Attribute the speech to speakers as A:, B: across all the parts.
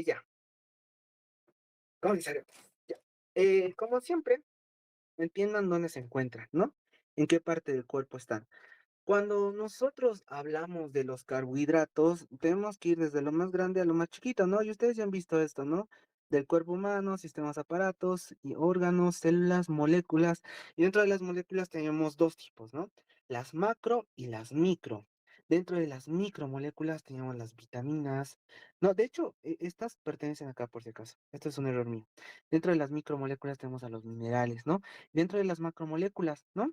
A: Ya, comenzaremos. Ya. Como siempre, entiendan dónde se encuentran, ¿no? En qué parte del cuerpo están. Cuando nosotros hablamos de los carbohidratos, tenemos que ir desde lo más grande a lo más chiquito, ¿no? Y ustedes ya han visto esto, ¿no? Del cuerpo humano, sistemas, aparatos y órganos, células, moléculas. Y dentro de las moléculas tenemos dos tipos, ¿no? Las macro y las micro. Dentro de las micromoléculas tenemos las vitaminas. No, de hecho, estas pertenecen acá por si acaso. Esto es un error mío. Dentro de las micromoléculas tenemos a los minerales, ¿no? Dentro de las macromoléculas, ¿no?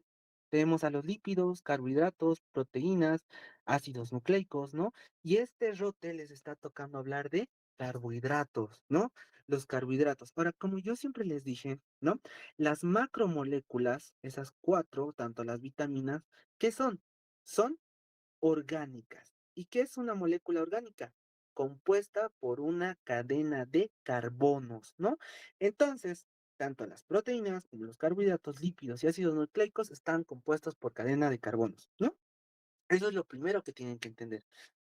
A: Tenemos a los lípidos, carbohidratos, proteínas, ácidos nucleicos, ¿no? Y este rote les está tocando hablar de carbohidratos, ¿no? Los carbohidratos. Ahora, como yo siempre les dije, ¿no? Las macromoléculas, esas cuatro, tanto las vitaminas, ¿qué son? Son orgánicas. ¿Y qué es una molécula orgánica? Compuesta por una cadena de carbonos, ¿no? Entonces, tanto las proteínas como los carbohidratos, lípidos y ácidos nucleicos están compuestos por cadena de carbonos, ¿no? Eso es lo primero que tienen que entender.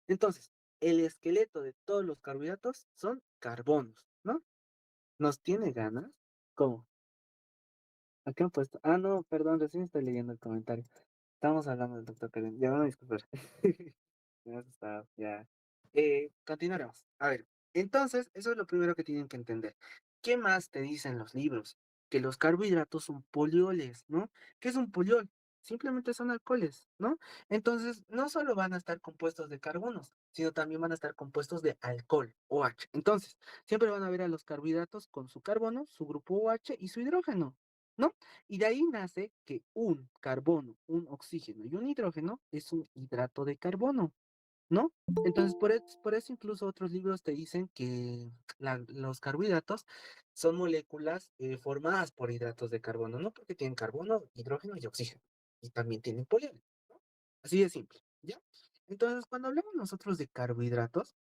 A: Entonces, el esqueleto de todos los carbohidratos son carbonos, ¿no? ¿Nos tiene ganas? ¿Cómo? ¿A qué han puesto? Ah, no, perdón, recién estoy leyendo el comentario. Estamos hablando del doctor Karen. Ya van a disculpar. Me he asustado, ya. Continuaremos. A ver, entonces, eso es lo primero que tienen que entender. ¿Qué más te dicen los libros? Que los carbohidratos son polioles, ¿no? ¿Qué es un poliol? Simplemente son alcoholes, ¿no? Entonces, no solo van a estar compuestos de carbonos, sino también van a estar compuestos de alcohol, OH. Entonces, siempre van a ver a los carbohidratos con su carbono, su grupo OH y su hidrógeno, ¿no? Y de ahí nace que un carbono, un oxígeno y un hidrógeno es un hidrato de carbono, ¿no? Entonces, por eso incluso otros libros te dicen que los carbohidratos son moléculas formadas por hidratos de carbono, ¿no? Porque tienen carbono, hidrógeno y oxígeno. Y también tienen polioles, ¿no? Así de simple, ¿ya? Entonces, cuando hablamos nosotros de carbohidratos,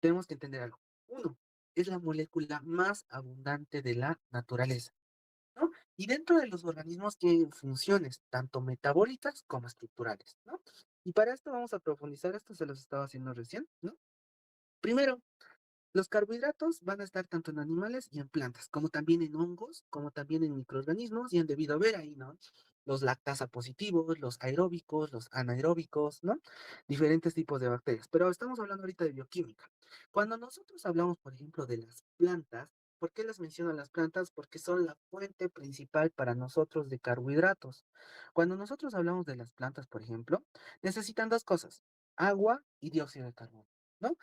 A: tenemos que entender algo. Uno, es la molécula más abundante de la naturaleza, ¿no? Y dentro de los organismos tienen funciones tanto metabólicas como estructurales, ¿no? Y para esto vamos a profundizar, esto se los estaba haciendo recién, ¿no? Primero, los carbohidratos van a estar tanto en animales y en plantas, como también en hongos, como también en microorganismos, y han debido ver ahí, ¿no? Los lactasa positivos, los aeróbicos, los anaeróbicos, ¿no? Diferentes tipos de bacterias. Pero estamos hablando ahorita de bioquímica. Cuando nosotros hablamos, por ejemplo, de las plantas, ¿por qué las menciono las plantas? Porque son la fuente principal para nosotros de carbohidratos. Cuando nosotros hablamos de las plantas, por ejemplo, necesitan dos cosas, agua y dióxido de carbono, ¿no?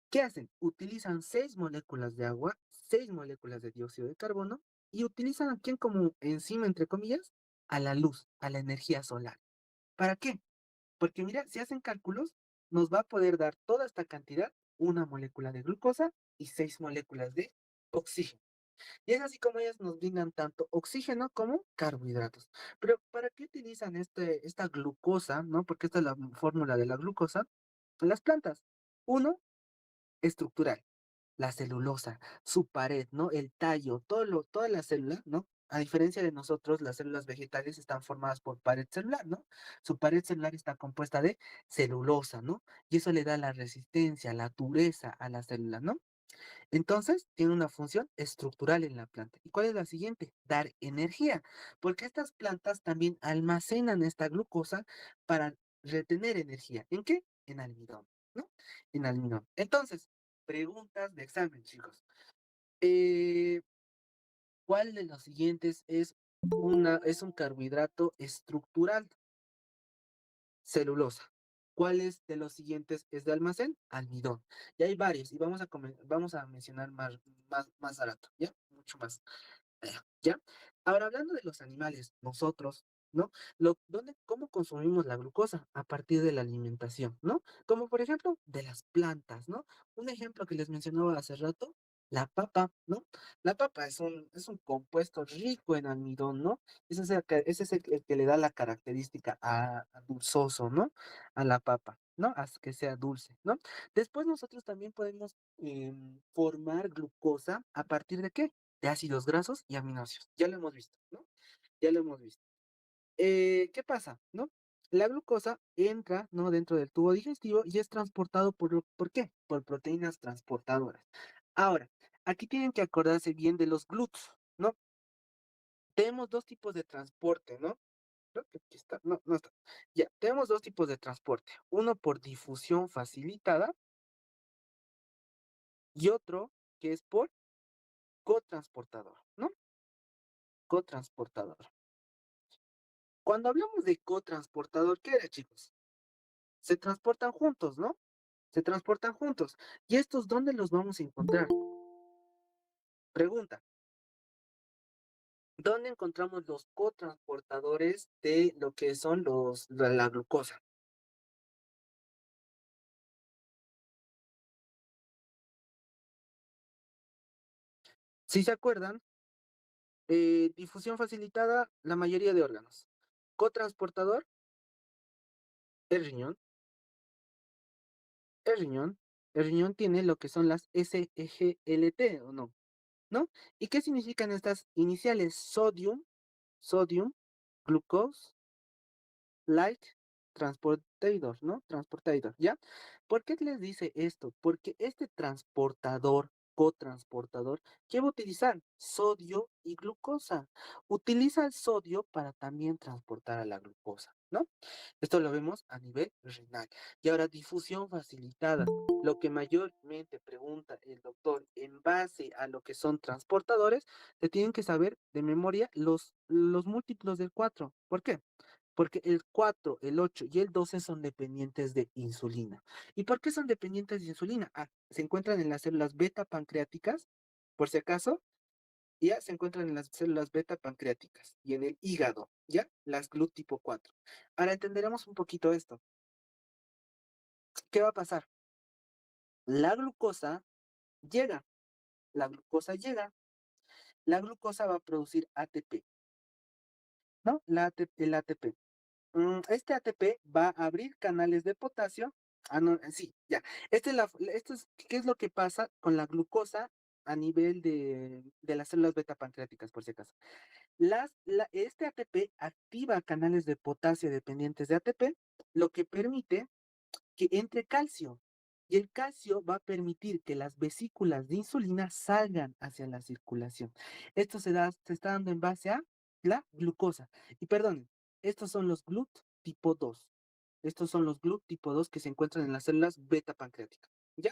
A: ¿Qué hacen? Utilizan 6 moléculas de agua, 6 moléculas de dióxido de carbono y utilizan a quién como enzima, entre comillas, a la luz, a la energía solar. ¿Para qué? Porque mira, si hacen cálculos, nos va a poder dar toda esta cantidad, una molécula de glucosa y 6 moléculas de oxígeno. Y es así como ellas nos brindan tanto oxígeno como carbohidratos. Pero ¿para qué utilizan esta glucosa, no? Porque esta es la fórmula de la glucosa en las plantas. Uno, estructural, la celulosa, su pared, ¿no? El tallo, toda la célula, ¿no? A diferencia de nosotros, las células vegetales están formadas por pared celular, ¿no? Su pared celular está compuesta de celulosa, ¿no? Y eso le da la resistencia, la dureza a la célula, ¿no? Entonces, tiene una función estructural en la planta. ¿Y cuál es la siguiente? Dar energía, porque estas plantas también almacenan esta glucosa para retener energía. ¿En qué? En almidón, ¿no? En almidón. Entonces, preguntas de examen, chicos. Eh, ¿Cuál de los siguientes es un carbohidrato estructural? Celulosa. ¿Cuáles de los siguientes es de almacén? Almidón. Y hay varios, y vamos a mencionar más a rato, ¿ya? Mucho más. ¿Ya? Ahora, hablando de los animales, nosotros, ¿no? ¿Cómo consumimos la glucosa? A partir de la alimentación, ¿no? Como por ejemplo, de las plantas, ¿no? Un ejemplo que les mencionaba hace rato, la papa, ¿no? La papa es un compuesto rico en almidón, ¿no? Ese es el que le da la característica a dulzoso, ¿no? A la papa, ¿no? A que sea dulce, ¿no? Después nosotros también podemos formar glucosa a partir de qué? De ácidos grasos y aminoácidos. Ya lo hemos visto, ¿no? Ya lo hemos visto. ¿Qué pasa, no? La glucosa entra, ¿no? Dentro del tubo digestivo y es transportado ¿por qué? Por proteínas transportadoras. Ahora, aquí tienen que acordarse bien de los GLUTs, ¿no? Tenemos dos tipos de transporte, ¿no? Creo que aquí está. No, no está. Ya, tenemos dos tipos de transporte. Uno por difusión facilitada y otro que es por cotransportador, ¿no? Cotransportador. Cuando hablamos de cotransportador, ¿qué era, chicos? Se transportan juntos, ¿no? Se transportan juntos. ¿Y estos dónde los vamos a encontrar? Pregunta, ¿dónde encontramos los cotransportadores de lo que son la glucosa? Si se acuerdan, difusión facilitada, la mayoría de órganos. Cotransportador, el riñón. El riñón. El riñón tiene lo que son las SGLT, ¿o no? ¿No? ¿Y qué significan estas iniciales? Sodium, glucose, like, transportador, ¿no? Transportador, ¿ya? ¿Por qué les dice esto? Porque este transportador, cotransportador, ¿qué va a utilizar? Sodio y glucosa. Utiliza el sodio para también transportar a la glucosa, ¿no? Esto lo vemos a nivel renal. Y ahora, difusión facilitada. Lo que mayormente pregunta el doctor en base a lo que son transportadores, se tienen que saber de memoria los múltiplos del 4. ¿Por qué? Porque el 4, el 8 y el 12 son dependientes de insulina. ¿Y por qué son dependientes de insulina? Ah, se encuentran en las células beta pancreáticas, por si acaso, ya se encuentran en las células beta pancreáticas y en el hígado, ¿ya? Las GLUT tipo 4. Ahora entenderemos un poquito esto. ¿Qué va a pasar? La glucosa llega, la glucosa llega, la glucosa va a producir ATP, ¿no? El ATP. Este ATP va a abrir canales de potasio. Ah, no, sí, ya. ¿Qué es lo que pasa con la glucosa a nivel de las células beta pancreáticas, por si acaso? Este ATP activa canales de potasio dependientes de ATP, lo que permite que entre calcio. Y el calcio va a permitir que las vesículas de insulina salgan hacia la circulación. Esto se está dando en base a la glucosa. Y perdonen, estos son los GLUT tipo 2. Estos son los GLUT tipo 2 que se encuentran en las células beta pancreáticas. ¿Ya?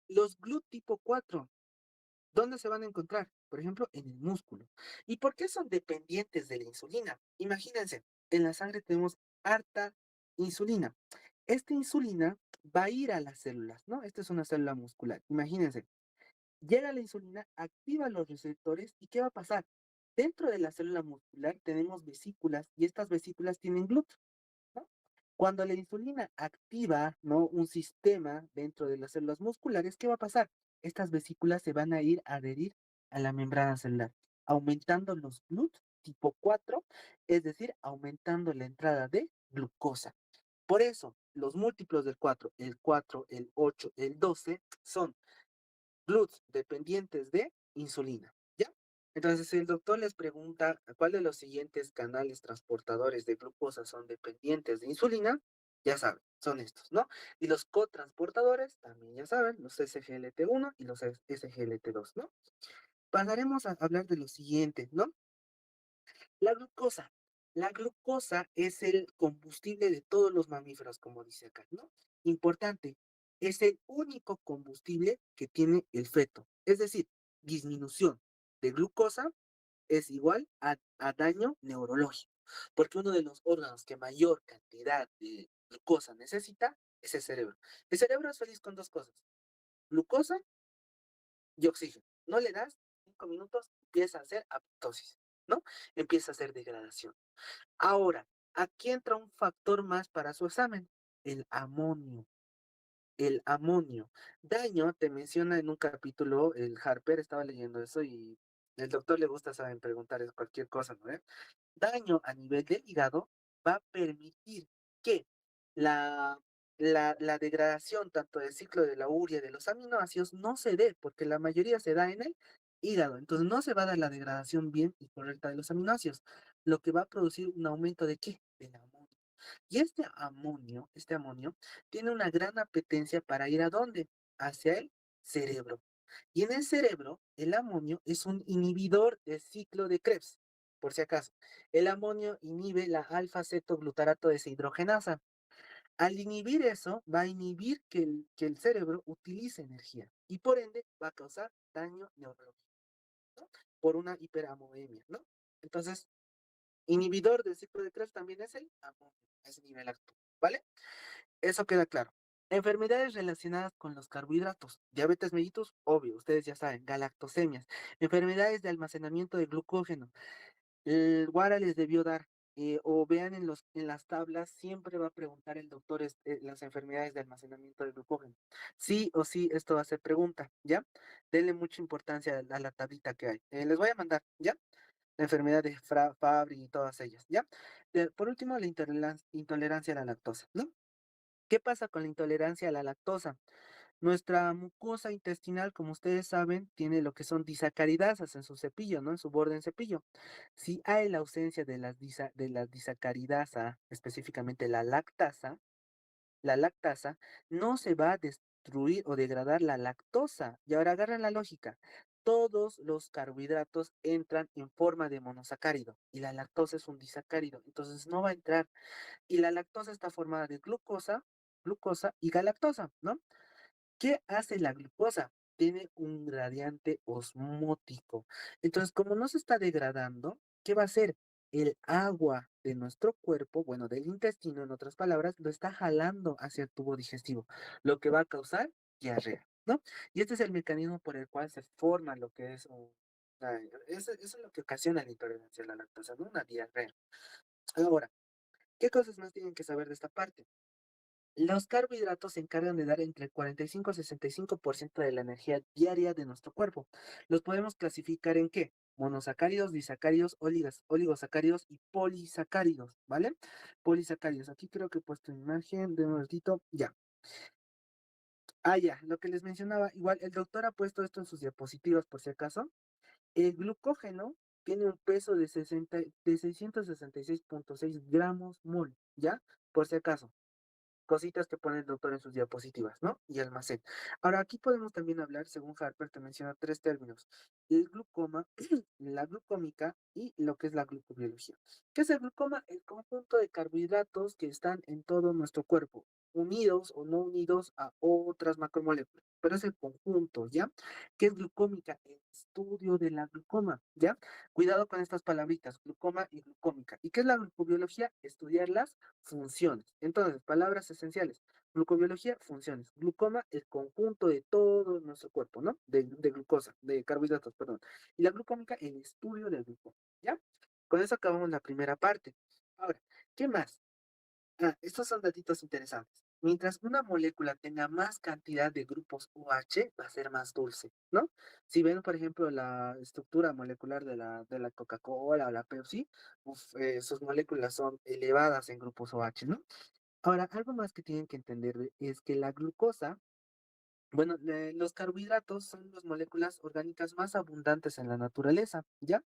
A: Los GLUT tipo 4, ¿dónde se van a encontrar? Por ejemplo, en el músculo. ¿Y por qué son dependientes de la insulina? Imagínense, en la sangre tenemos harta insulina. Esta insulina va a ir a las células, ¿no? Esta es una célula muscular. Imagínense, llega la insulina, activa los receptores y ¿qué va a pasar? Dentro de la célula muscular tenemos vesículas y estas vesículas tienen glúteos, ¿no? Cuando la insulina activa, ¿no? Un sistema dentro de las células musculares, ¿qué va a pasar? Estas vesículas se van a ir a adherir a la membrana celular, aumentando los GLUT tipo 4, es decir, aumentando la entrada de glucosa. Por eso, los múltiplos del 4, el 4, el 8, el 12, son GLUTs dependientes de insulina, ¿ya? Entonces, si el doctor les pregunta cuál de los siguientes canales transportadores de glucosa son dependientes de insulina, ya saben, son estos, ¿no? Y los cotransportadores, también ya saben, los SGLT1 y los SGLT2, ¿no? Pasaremos a hablar de lo siguiente, ¿no? La glucosa. La glucosa es el combustible de todos los mamíferos, como dice acá, ¿no? Importante, es el único combustible que tiene el feto. Es decir, disminución de glucosa es igual a daño neurológico, porque uno de los órganos que mayor cantidad de glucosa necesita es el cerebro. El cerebro es feliz con dos cosas, glucosa y oxígeno. No le das 5 minutos, empieza a hacer apoptosis, ¿no? Empieza a hacer degradación. Ahora, aquí entra un factor más para su examen, el amonio. El amonio. Daño, te menciona en un capítulo, el Harper estaba leyendo eso y el doctor le gusta, saben, preguntar cualquier cosa, ¿no? Daño a nivel del hígado va a permitir que la, la degradación tanto del ciclo de la urea de los aminoácidos no se dé, porque la mayoría se da en el hígado. Entonces no se va a dar la degradación bien y correcta de los aminoácidos, lo que va a producir un aumento de ¿qué? Del amonio. Y este amonio tiene una gran apetencia para ir a dónde? Hacia el cerebro. Y en el cerebro, el amonio es un inhibidor del ciclo de Krebs, por si acaso. El amonio inhibe la alfa-cetoglutarato deshidrogenasa. Al inhibir eso, va a inhibir que el cerebro utilice energía y por ende va a causar daño neurológico, ¿no? Por una hiperamoemia, ¿no? Entonces, inhibidor del ciclo de Krebs también es el amonio, a ese nivel actual, ¿vale? Eso queda claro. Enfermedades relacionadas con los carbohidratos. Diabetes mellitus, obvio, ustedes ya saben, galactosemias. Enfermedades de almacenamiento de glucógeno. El Guara les debió dar, o vean en las tablas, siempre va a preguntar el doctor las enfermedades de almacenamiento de glucógeno. Sí o sí, esto va a ser pregunta, ¿ya? Denle mucha importancia a la tablita que hay. Les voy a mandar, ¿ya? La enfermedad de Fabry y todas ellas, ¿ya? Por último, la intolerancia a la lactosa, ¿no? ¿Qué pasa con la intolerancia a la lactosa? Nuestra mucosa intestinal, como ustedes saben, tiene lo que son disacaridasas en su cepillo, ¿no? En su borde en cepillo. Si hay la ausencia de la disacaridasa, específicamente la lactasa, no se va a destruir o degradar la lactosa. Y ahora agarran la lógica. Todos los carbohidratos entran en forma de monosacárido y la lactosa es un disacárido, entonces no va a entrar. Y la lactosa está formada de glucosa y galactosa, ¿no? ¿Qué hace la glucosa? Tiene un gradiente osmótico. Entonces, como no se está degradando, ¿qué va a hacer? El agua de nuestro cuerpo, bueno, del intestino, en otras palabras, lo está jalando hacia el tubo digestivo, lo que va a causar diarrea, ¿no? Y este es el mecanismo por el cual se forma lo que es eso es lo que ocasiona la intolerancia a la lactosa, ¿no? Una diarrea. Ahora, ¿qué cosas más tienen que saber de esta parte? Los carbohidratos se encargan de dar entre el 45 a 65% de la energía diaria de nuestro cuerpo. Los podemos clasificar en qué? Monosacáridos, disacáridos, oligosacáridos y polisacáridos, ¿vale? Polisacáridos. Aquí creo que he puesto imagen de un ratito. Ya. Ah, ya. Lo que les mencionaba, igual el doctor ha puesto esto en sus diapositivas por si acaso. El glucógeno tiene un peso de 666,6 gramos mol, ¿ya? Por si acaso cositas que pone el doctor en sus diapositivas, ¿no? Y almacén. Ahora, aquí podemos también hablar, según Harper, te menciona tres términos: el glucoma, la glucómica y lo que es la glucobiología. ¿Qué es el glucoma? El conjunto de carbohidratos que están en todo nuestro cuerpo, unidos o no unidos a otras macromoléculas. Pero es el conjunto, ¿ya? ¿Qué es glucómica? El estudio de la glucoma, ¿ya? Cuidado con estas palabritas, glucoma y glucómica. ¿Y qué es la glucobiología? Estudiar las funciones. Entonces, palabras esenciales. Glucobiología, funciones. Glucoma, el conjunto de todo nuestro cuerpo, ¿no? De glucosa, de carbohidratos, perdón. Y la glucómica, el estudio del glucoma, ¿ya? Con eso acabamos la primera parte. Ahora, ¿qué más? Estos son datitos interesantes. Mientras una molécula tenga más cantidad de grupos OH, va a ser más dulce, ¿no? Si ven, por ejemplo, la estructura molecular de la Coca-Cola o la Pepsi, sus moléculas son elevadas en grupos OH, ¿no? Ahora, algo más que tienen que entender es que la glucosa, bueno, los carbohidratos son las moléculas orgánicas más abundantes en la naturaleza, ¿ya?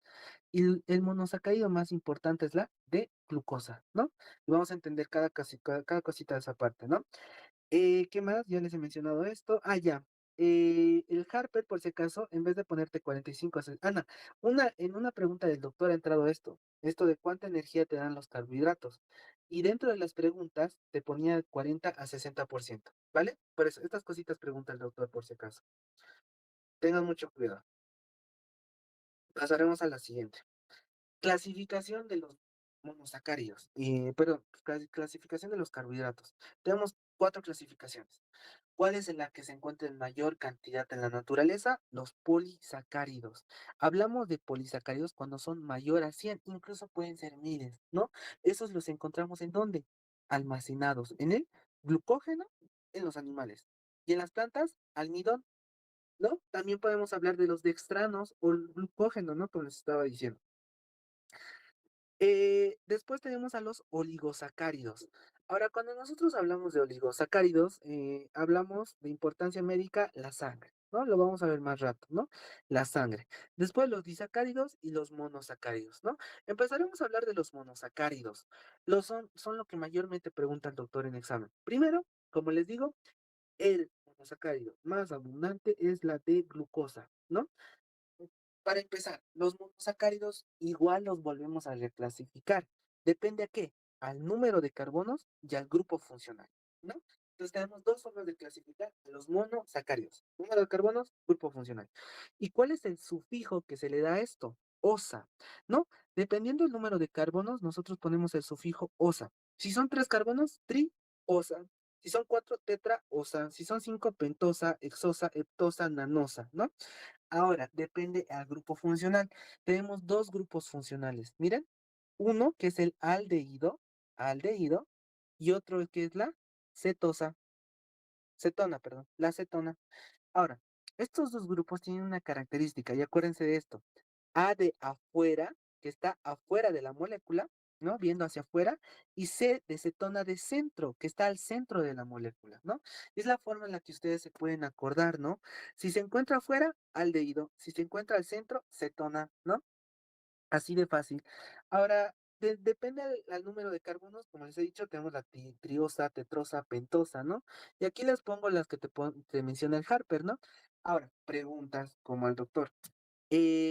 A: Y el monosacárido más importante es la de glucosa, ¿no? Y vamos a entender cada cosita de esa parte, ¿no? ¿Qué más? Ya les he mencionado esto. Ah, ya. El Harper, por si acaso, en vez de ponerte 45 no, en una pregunta del doctor ha entrado esto de cuánta energía te dan los carbohidratos. Y dentro de las preguntas te ponía 40 a 60%, ¿vale? Por eso, estas cositas pregunta el doctor por si acaso. Tengan mucho cuidado. Pasaremos a la siguiente. Clasificación de los monosacáridos, perdón, clasificación de los carbohidratos. Tenemos cuatro clasificaciones. ¿Cuál es en la que se encuentra en mayor cantidad en la naturaleza? Los polisacáridos. Hablamos de polisacáridos cuando son mayor a 100, incluso pueden ser miles, ¿no? Esos los encontramos ¿en dónde? Almacenados en el glucógeno en los animales. Y en las plantas, almidón, ¿no? También podemos hablar de los dextranos o el glucógeno, ¿no? Como les estaba diciendo. Después tenemos a los oligosacáridos. Ahora, cuando nosotros hablamos de oligosacáridos, hablamos de importancia médica la sangre, ¿no? Lo vamos a ver más rato, ¿no? La sangre. Después los disacáridos y los monosacáridos, ¿no? Empezaremos a hablar de los monosacáridos. Son lo que mayormente pregunta el doctor en examen. Primero, como les digo, el monosacárido más abundante es la de glucosa, ¿no? Para empezar, los monosacáridos igual los volvemos a reclasificar. ¿Depende a qué? Al número de carbonos y al grupo funcional, ¿no? Entonces tenemos dos formas de clasificar a los monosacáridos. Número de carbonos, grupo funcional. ¿Y cuál es el sufijo que se le da a esto? Osa, ¿no? Dependiendo del número de carbonos, nosotros ponemos el sufijo osa. Si son tres carbonos, tri-osa. Si son cuatro, tetra-osa. Si son cinco, pentosa, hexosa, heptosa, nanosa, ¿no? Ahora, depende al grupo funcional. Tenemos dos grupos funcionales. Miren, uno que es el aldehído, y otro que es la cetosa, cetona, perdón, la cetona. Ahora, estos dos grupos tienen una característica, y acuérdense de esto. A de afuera, que está afuera de la molécula, ¿no? Viendo hacia afuera, y C de cetona de centro, que está al centro de la molécula, ¿no? Es la forma en la que ustedes se pueden acordar, ¿no? Si se encuentra afuera, aldehído. Si se encuentra al centro, cetona, ¿no? Así de fácil. Ahora, depende al número de carbonos, como les he dicho, tenemos la triosa, tetrosa, pentosa, ¿no? Y aquí les pongo las que te menciona el Harper, ¿no? Ahora, preguntas como al doctor.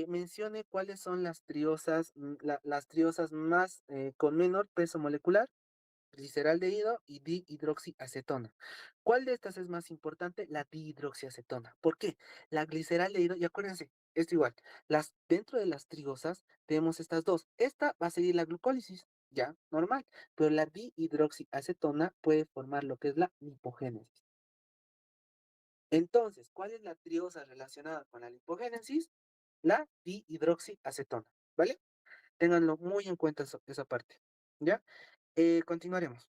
A: Mencione cuáles son las triosas, las triosas más con menor peso molecular, gliceraldehído y dihidroxiacetona. ¿Cuál de estas es más importante? La dihidroxiacetona. ¿Por qué? La gliceraldehído, y acuérdense, esto igual, dentro de las triosas tenemos estas dos. Esta va a seguir la glucólisis, ya, normal, pero la dihidroxiacetona puede formar lo que es la lipogénesis. Entonces, ¿cuál es la triosa relacionada con la lipogénesis? La dihidroxiacetona, ¿vale? Ténganlo muy en cuenta esa parte, ¿ya? Continuaremos.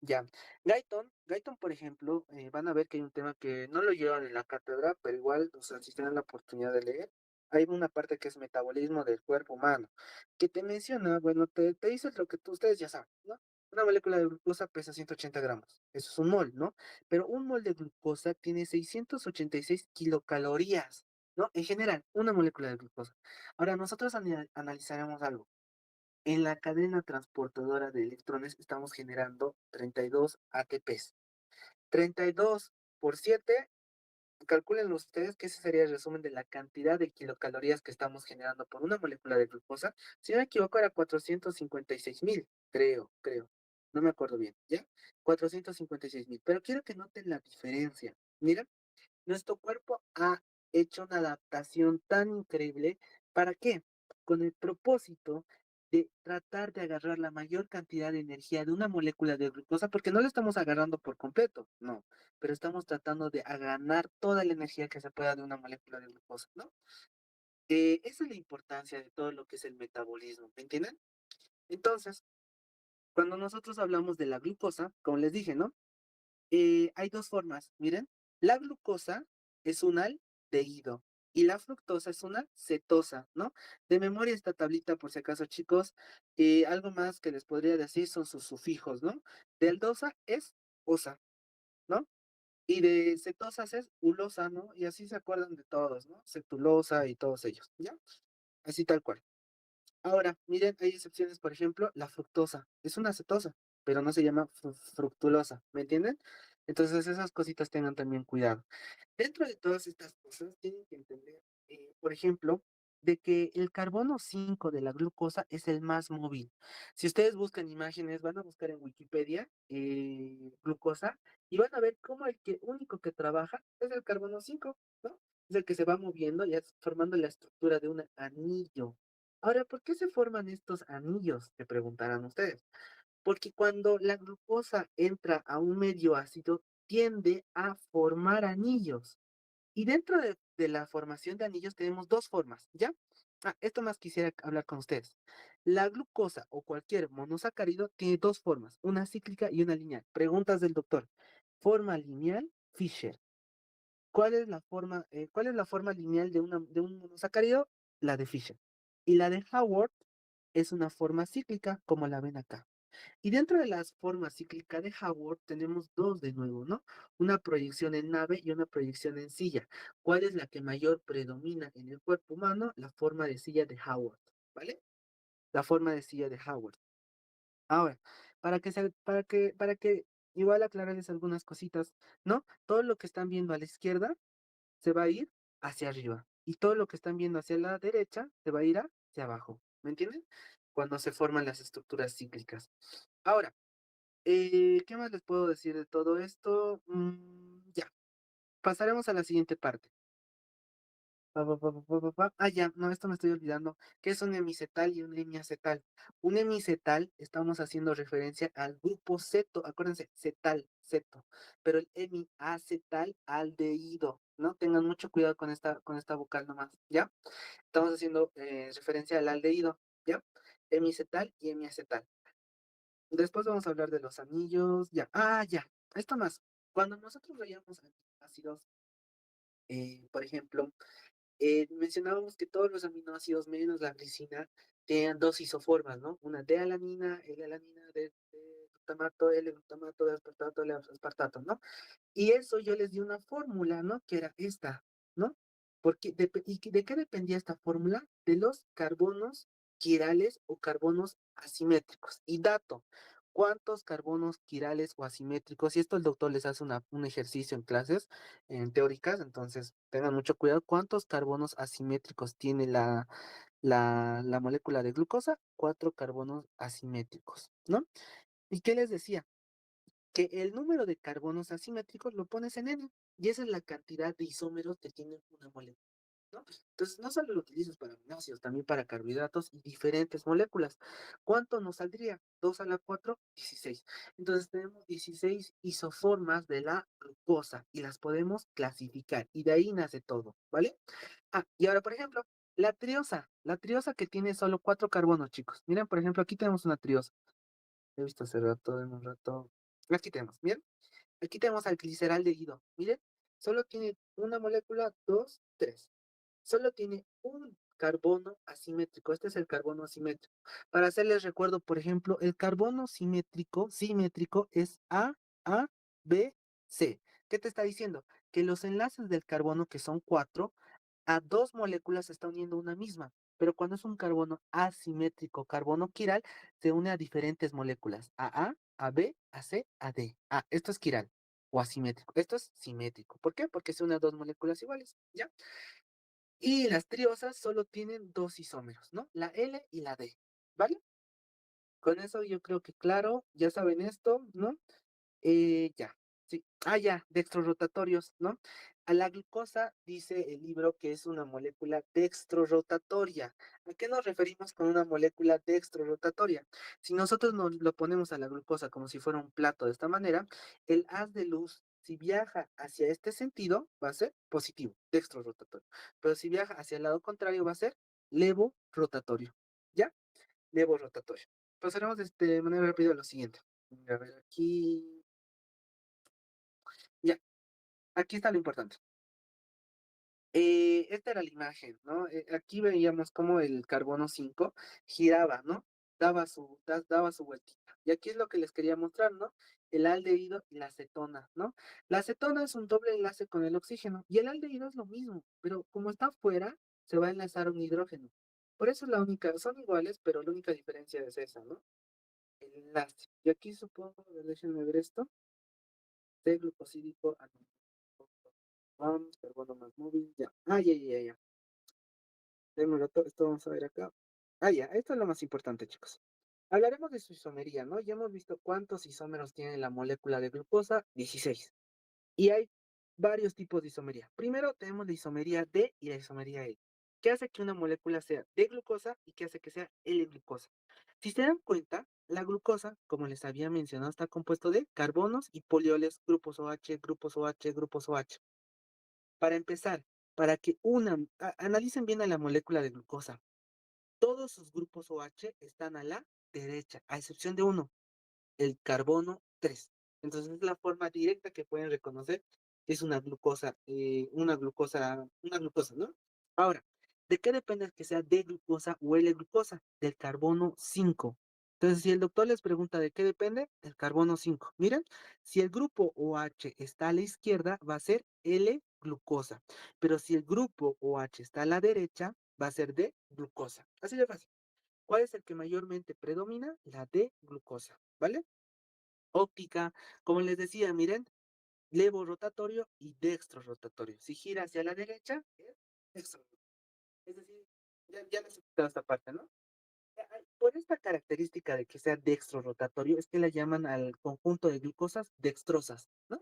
A: Ya. Guyton, por ejemplo, van a ver que hay un tema que no lo llevan en la cátedra, pero igual, o sea, si tienen la oportunidad de leer, hay una parte que es metabolismo del cuerpo humano, que te menciona, bueno, te dice lo que ustedes ya saben, ¿no? Una molécula de glucosa pesa 180 gramos, eso es un mol, ¿no? Pero un mol de glucosa tiene 686 kilocalorías, ¿no? En general, una molécula de glucosa. Ahora, nosotros analizaremos algo. En la cadena transportadora de electrones estamos generando 32 ATPs. 32 por 7, calculen ustedes que ese sería el resumen de la cantidad de kilocalorías que estamos generando por una molécula de glucosa. Si no me equivoco, era 456.000, creo. No me acuerdo bien, ¿ya? 456.000. Pero quiero que noten la diferencia. Mira, nuestro cuerpo ha hecho una adaptación tan increíble. ¿Para qué? Con el propósito de tratar de agarrar la mayor cantidad de energía de una molécula de glucosa, porque no la estamos agarrando por completo, no, pero estamos tratando de ganar toda la energía que se pueda de una molécula de glucosa, ¿no? Esa es la importancia de todo lo que es el metabolismo, ¿me entienden? Entonces, cuando nosotros hablamos de la glucosa, como les dije, ¿no? Hay dos formas, miren. La glucosa es un aldehído y la fructosa es una cetosa, ¿no? De memoria esta tablita, por si acaso, chicos. Algo más que les podría decir son sus sufijos, ¿no? De aldosa es osa, ¿no? Y de cetosas es ulosa, ¿no? Y así se acuerdan de todos, ¿no? Cetulosa y todos ellos, ¿ya? Así tal cual. Ahora, miren, hay excepciones, por ejemplo, la fructosa. Es una cetosa, pero no se llama fructulosa, ¿me entienden? Entonces esas cositas tengan también cuidado. Dentro de todas estas cosas, tienen que entender, por ejemplo, de que el carbono 5 de la glucosa es el más móvil. Si ustedes buscan imágenes, van a buscar en Wikipedia glucosa y van a ver cómo el que único que trabaja es el carbono 5, ¿no? Es el que se va moviendo y formando la estructura de un anillo. Ahora, ¿por qué se forman estos anillos? Se preguntarán ustedes. Porque cuando la glucosa entra a un medio ácido, tiende a formar anillos. Y dentro de la formación de anillos tenemos dos formas, ¿ya? Esto más quisiera hablar con ustedes. La glucosa o cualquier monosacárido tiene dos formas, una cíclica y una lineal. Preguntas del doctor. Forma lineal, Fischer. Cuál es la forma lineal de un monosacárido? La de Fischer. Y la de Howard es una forma cíclica, como la ven acá. Y dentro de las formas cíclicas de Howard tenemos dos de nuevo, ¿no? Una proyección en nave y una proyección en silla. ¿Cuál es la que mayor predomina en el cuerpo humano? La forma de silla de Howard, ¿vale? La forma de silla de Howard. Ahora, para que igual aclararles algunas cositas, ¿no? Todo lo que están viendo a la izquierda se va a ir hacia arriba y todo lo que están viendo hacia la derecha se va a ir hacia abajo, ¿me entienden? Cuando se forman las estructuras cíclicas. Ahora, ¿qué más les puedo decir de todo esto? Ya, pasaremos a la siguiente parte. Ya, no, esto me estoy olvidando. ¿Qué es un hemicetal y un hemiacetal? Un hemicetal, estamos haciendo referencia al grupo ceto, acuérdense, cetal, ceto, pero el hemiacetal aldehído, ¿no? Tengan mucho cuidado con esta vocal nomás, ¿ya? Estamos haciendo referencia al aldehído, ¿ya? Hemicetal y hemiacetal. Después vamos a hablar de los anillos, ya. Ya, esto más. Cuando nosotros veíamos ácidos, por ejemplo, mencionábamos que todos los aminoácidos menos la glicina tenían dos isoformas, ¿no? Una D-alanina, L-alanina, de glutamato, L-glutamato, de aspartato, L-aspartato, ¿no? Y eso yo les di una fórmula, ¿no? Que era esta, ¿no? ¿De qué dependía esta fórmula? De los carbonos quirales o carbonos asimétricos. Y dato, ¿cuántos carbonos quirales o asimétricos? Y esto el doctor les hace un ejercicio en clases, en teóricas, entonces tengan mucho cuidado. ¿Cuántos carbonos asimétricos tiene la molécula de glucosa? Cuatro carbonos asimétricos, ¿no? ¿Y qué les decía? Que el número de carbonos asimétricos lo pones en N, y esa es la cantidad de isómeros que tiene una molécula, ¿no? Entonces, no solo lo utilizas para aminoácidos, también para carbohidratos y diferentes moléculas. ¿Cuánto nos saldría? 2 a la 4, 16. Entonces, tenemos 16 isoformas de la glucosa y las podemos clasificar, y de ahí nace todo, ¿vale? Y ahora, por ejemplo, la triosa que tiene solo 4 carbonos, chicos. Miren, por ejemplo, aquí tenemos una triosa. He visto hace rato, en un rato. Aquí tenemos, ¿bien? Aquí tenemos al gliceraldehído. Miren, solo tiene una molécula, dos, tres. Solo tiene un carbono asimétrico. Este es el carbono asimétrico. Para hacerles recuerdo, por ejemplo, el carbono simétrico es A, B, C. ¿Qué te está diciendo? Que los enlaces del carbono, que son cuatro, a dos moléculas se está uniendo una misma. Pero cuando es un carbono asimétrico, carbono quiral, se une a diferentes moléculas. A B, a C, a D. Esto es quiral o asimétrico. Esto es simétrico. ¿Por qué? Porque se une a dos moléculas iguales. ¿Ya? Y las triosas solo tienen dos isómeros, ¿no? La L y la D, ¿vale? Con eso yo creo que claro, ya saben esto, ¿no? Ya, sí. Ya, dextrorrotatorios, ¿no? A la glucosa dice el libro que es una molécula dextrorrotatoria. ¿A qué nos referimos con una molécula dextrorrotatoria? Si nosotros nos lo ponemos a la glucosa como si fuera un plato de esta manera, el haz de luz, si viaja hacia este sentido, va a ser positivo, dextrorrotatorio. Pero si viaja hacia el lado contrario, va a ser levorotatorio. ¿Ya? Levorotatorio. Pasaremos de manera rápida a lo siguiente. A ver, aquí. Ya, aquí está lo importante. Esta era la imagen, ¿no? Aquí veíamos cómo el carbono 5 giraba, ¿no? Daba su vueltita. Y aquí es lo que les quería mostrar, ¿no? El aldehído y la acetona, ¿no? La acetona es un doble enlace con el oxígeno y el aldehído es lo mismo, pero como está afuera, se va a enlazar un hidrógeno. Por eso es la única, son iguales, pero la única diferencia es esa, ¿no? El enlace. Y aquí supongo, a ver, déjenme ver esto. C glucosídico anónico. Carbono más móvil, ya. Ya. Denme un rato, esto vamos a ver acá. Ya, esto es lo más importante, chicos. Hablaremos de su isomería, ¿no? Ya hemos visto cuántos isómeros tiene la molécula de glucosa, 16. Y hay varios tipos de isomería. Primero tenemos la isomería D y la isomería E. ¿Qué hace que una molécula sea de glucosa y qué hace que sea L-glucosa? Si se dan cuenta, la glucosa, como les había mencionado, está compuesto de carbonos y polioles, grupos OH, grupos OH, grupos OH. Para empezar, para que analicen bien a la molécula de glucosa. Todos sus grupos OH están a la derecha, a excepción de uno, el carbono 3. Entonces es la forma directa que pueden reconocer que es una glucosa, ¿no? Ahora, ¿de qué depende que sea D-glucosa o L-glucosa? Del carbono 5. Entonces, si el doctor les pregunta de qué depende, del carbono 5. Miren, si el grupo OH está a la izquierda, va a ser L-glucosa. Pero si el grupo OH está a la derecha, va a ser D-glucosa. Así de fácil. ¿Cuál es el que mayormente predomina? La D-glucosa, ¿vale? óptica, como les decía, miren, levo rotatorio y dextro rotatorio. Si gira hacia la derecha, es dextro. Es decir, ya les he explicado esta parte, ¿no? Por esta característica de que sea dextro rotatorio, es que le llaman al conjunto de glucosas dextrosas, ¿no?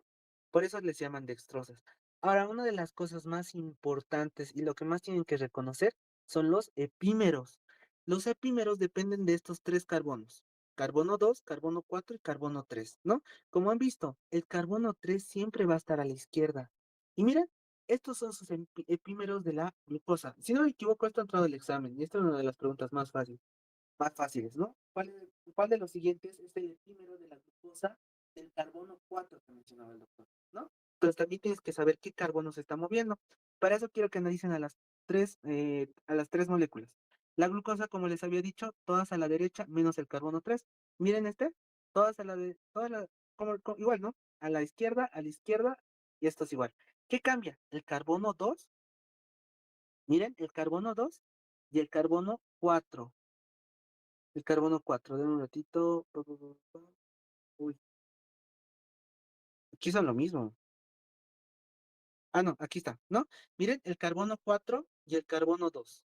A: Por eso les llaman dextrosas. Ahora, una de las cosas más importantes y lo que más tienen que reconocer son los epímeros. Los epímeros dependen de estos tres carbonos: carbono 2, carbono 4 y carbono 3, ¿no? Como han visto, el carbono 3 siempre va a estar a la izquierda. Y miren, estos son sus epímeros de la glucosa. Si no me equivoco, esto ha entrado al examen y esta es una de las preguntas más fáciles, ¿no? ¿Cuál de los siguientes es el epímero de la glucosa del carbono 4 que mencionaba el doctor, ¿no? Entonces también tienes que saber qué carbono se está moviendo. Para eso quiero que analicen a las tres moléculas. La glucosa, como les había dicho, todas a la derecha menos el carbono 3. Miren todas a la de, todas la, igual, ¿no? A la izquierda, y esto es igual. ¿Qué cambia? El carbono 2, miren, el carbono 2 y el carbono 4. El carbono 4, denme un ratito. Uy, aquí son lo mismo. Ah, no, aquí está, ¿no? Miren, el carbono 4 y el carbono 2,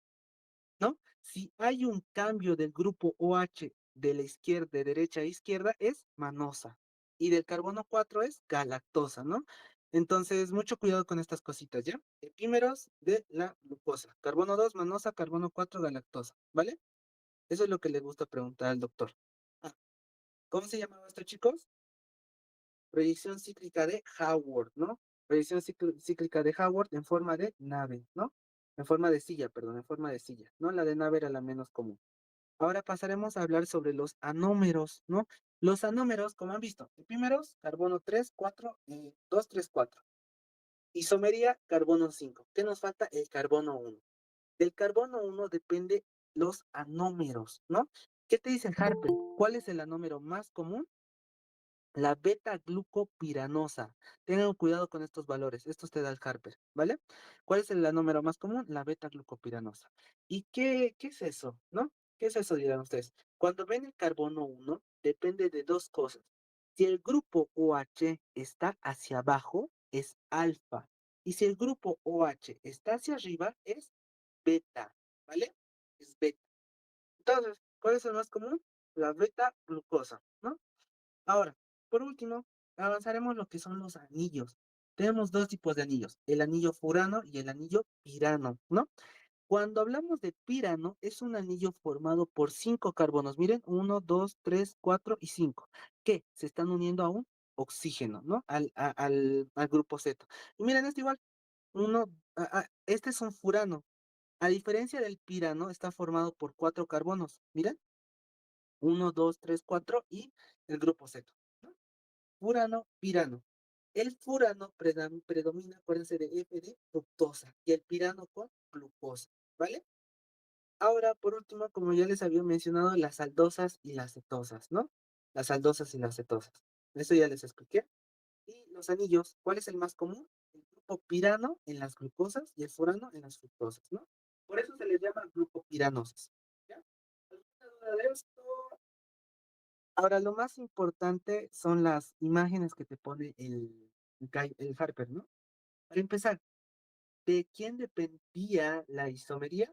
A: ¿no? Si hay un cambio del grupo OH de la izquierda, de derecha a izquierda, es manosa. Y del carbono 4 es galactosa, ¿no? Entonces, mucho cuidado con estas cositas, ¿ya? Epímeros de la glucosa. Carbono 2, manosa, carbono 4, galactosa, ¿vale? Eso es lo que le gusta preguntar al doctor. Ah, ¿cómo se llamaba esto, chicos? Proyección cíclica de Howard, ¿no? Proyección cíclica de Howard en forma de nave, ¿no? En forma de silla, perdón, en forma de silla, ¿no? La de nave era la menos común. Ahora pasaremos a hablar sobre los anómeros, ¿no? Los anómeros, como han visto, epímeros, carbono 3, 4, 2, 3, 4. Isomería, carbono 5. ¿Qué nos falta? El carbono 1. Del carbono 1 depende los anómeros, ¿no? ¿Qué te dice Harper? ¿Cuál es el anómero más común? La beta-glucopiranosa. Tengan cuidado con estos valores. Estos te da el Harper, ¿vale? ¿Cuál es el número más común? La beta-glucopiranosa. ¿Y qué es eso? ¿No? ¿Qué es eso, dirán ustedes? Cuando ven el carbono 1, depende de dos cosas. Si el grupo OH está hacia abajo, es alfa. Y si el grupo OH está hacia arriba, es beta, ¿vale? Es beta. Entonces, ¿cuál es el más común? La beta-glucosa, ¿no? Ahora, por último, avanzaremos lo que son los anillos. Tenemos dos tipos de anillos, el anillo furano y el anillo pirano, ¿no? Cuando hablamos de pirano, es un anillo formado por cinco carbonos. Miren, uno, dos, tres, cuatro y cinco, que se están uniendo a un oxígeno, ¿no? Al grupo Z. Y miren, este igual, este es un furano. A diferencia del pirano, está formado por cuatro carbonos. Miren, uno, dos, tres, cuatro y el grupo Z, ¿no? Furano, pirano. El furano predomina, acuérdense de F de fructosa y el pirano con glucosa, ¿vale? Ahora, por último, como ya les había mencionado, las aldosas y las cetosas, ¿no? Las aldosas y las cetosas. Eso ya les expliqué. Y los anillos, ¿cuál es el más común? El grupo pirano en las glucosas y el furano en las fructosas, ¿no? Por eso se les llama grupopiranosis. ¿Ya? ¿Alguna duda de esto? Ahora, lo más importante son las imágenes que te pone el Harper, ¿no? Para empezar, ¿de quién dependía la isomería?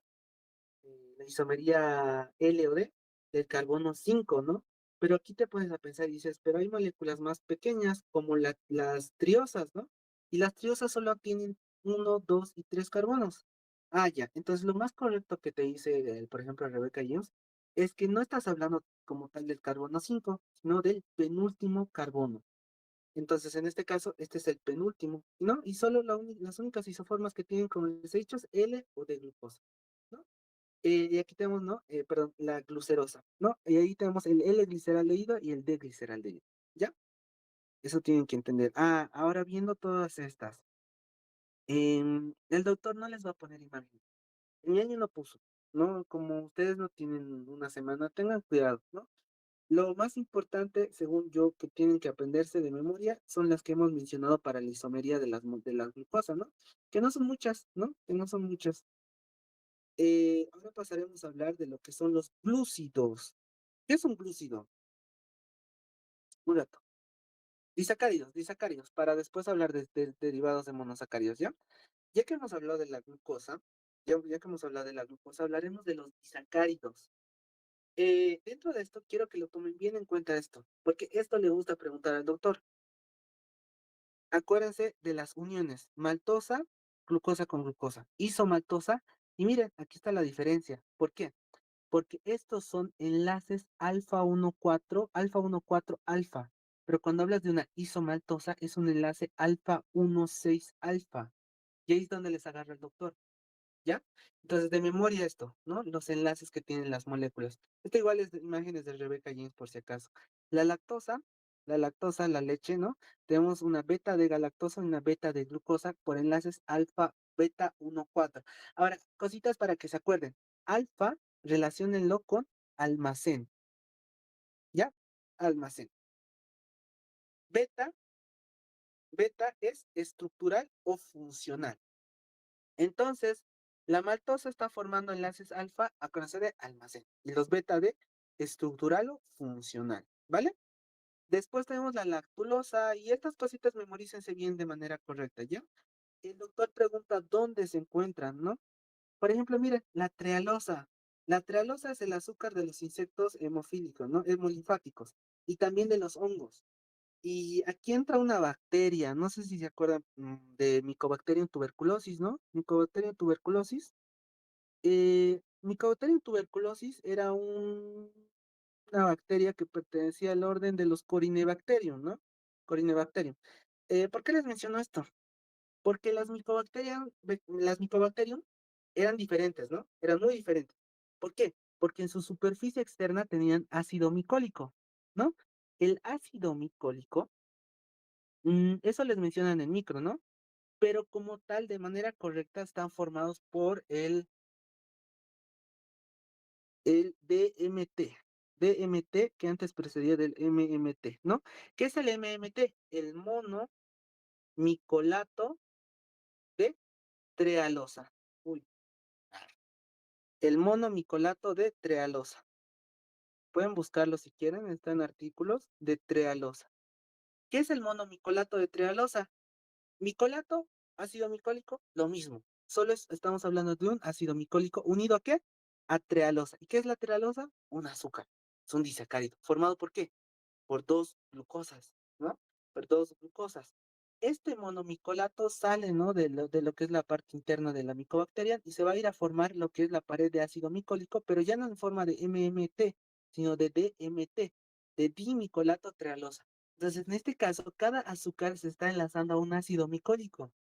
A: La isomería L o D, del carbono 5, ¿no? Pero aquí te pones a pensar y dices, pero hay moléculas más pequeñas como las triosas, ¿no? Y las triosas solo tienen uno, dos y tres carbonos. Ah, ya. Entonces, lo más correcto que te dice, por ejemplo, Rebecca Jones, es que no estás hablando como tal del carbono 5, sino del penúltimo carbono. Entonces, en este caso, este es el penúltimo, ¿no? Y solo las únicas isoformas que tienen, como les he dicho, es L o D glucosa, ¿no? Y aquí tenemos, ¿no? Perdón, la glucerosa, ¿no? Y ahí tenemos el L-gliceraldehído y el D-gliceraldehído, ¿ya? Eso tienen que entender. Ah, ahora viendo todas estas, el doctor no les va a poner imagen. En mi año no puso, ¿no? Como ustedes no tienen una semana, tengan cuidado, ¿no? Lo más importante, según yo, que tienen que aprenderse de memoria son las que hemos mencionado para la isomería de la glucosa, ¿no? Que no son muchas, ¿no? Que no son muchas. Ahora pasaremos a hablar de lo que son los glúcidos. ¿Qué es un glúcido? Un rato. disacáridos, para después hablar de derivados de monosacáridos, ¿ya? Ya que hemos hablado de la glucosa, ya que hemos hablado de la glucosa, hablaremos de los disacáridos. Dentro de esto, quiero que lo tomen bien en cuenta esto, porque esto le gusta preguntar al doctor. Acuérdense de las uniones maltosa, glucosa con glucosa, isomaltosa, y miren, aquí está la diferencia. ¿Por qué? Porque estos son enlaces alfa 1,4 alfa, pero cuando hablas de una isomaltosa es un enlace alfa 1,6 alfa, y ahí es donde les agarra el doctor. ¿Ya? Entonces, de memoria esto, ¿no? Los enlaces que tienen las moléculas. Esto igual es de imágenes de Rebecca James por si acaso. La lactosa, la leche, ¿no? Tenemos una beta de galactosa y una beta de glucosa por enlaces alfa, beta 1,4. Ahora, cositas para que se acuerden. Alfa, relaciónenlo con almacén, ¿ya? Almacén. Beta, beta es estructural o funcional. Entonces, la maltosa está formando enlaces alfa a conocer de almacén y los beta de estructural o funcional, ¿vale? Después tenemos la lactulosa y estas cositas memorícense bien de manera correcta, ¿ya? El doctor pregunta dónde se encuentran, ¿no? Por ejemplo, miren, la trealosa. La trealosa es el azúcar de los insectos hemofílicos, ¿no? Hemolinfáticos y también de los hongos. Y aquí entra una bacteria, no sé si se acuerdan de Mycobacterium tuberculosis, ¿no? Mycobacterium tuberculosis. Mycobacterium tuberculosis era una bacteria que pertenecía al orden de los Corinebacterium, ¿no? Corinebacterium. ¿Por qué les menciono esto? Porque las Mycobacterium eran diferentes, ¿no? Eran muy diferentes. ¿Por qué? Porque en su superficie externa tenían ácido micólico, ¿no? El ácido micólico, eso les mencionan en micro, ¿no? Pero como tal, de manera correcta, están formados por el DMT. DMT que antes precedía del MMT, ¿no? ¿Qué es el MMT? El monomicolato de trealosa. Uy, el monomicolato de trealosa. Pueden buscarlo si quieren, está en artículos de trealosa. ¿Qué es el monomicolato de trealosa? Micolato, ácido micólico, lo mismo. Solo estamos hablando de un ácido micólico unido ¿a qué? A trealosa. ¿Y qué es la trealosa? Un azúcar. Es un disacárido. ¿Formado por qué? Por dos glucosas, ¿no? Por dos glucosas. Este monomicolato sale, ¿no? De lo que es la parte interna de la micobacteria y se va a ir a formar lo que es la pared de ácido micólico, pero ya no en forma de MMT, sino de DMT, de dimicolato trealosa. Entonces, en este caso, cada azúcar se está enlazando a un ácido micólico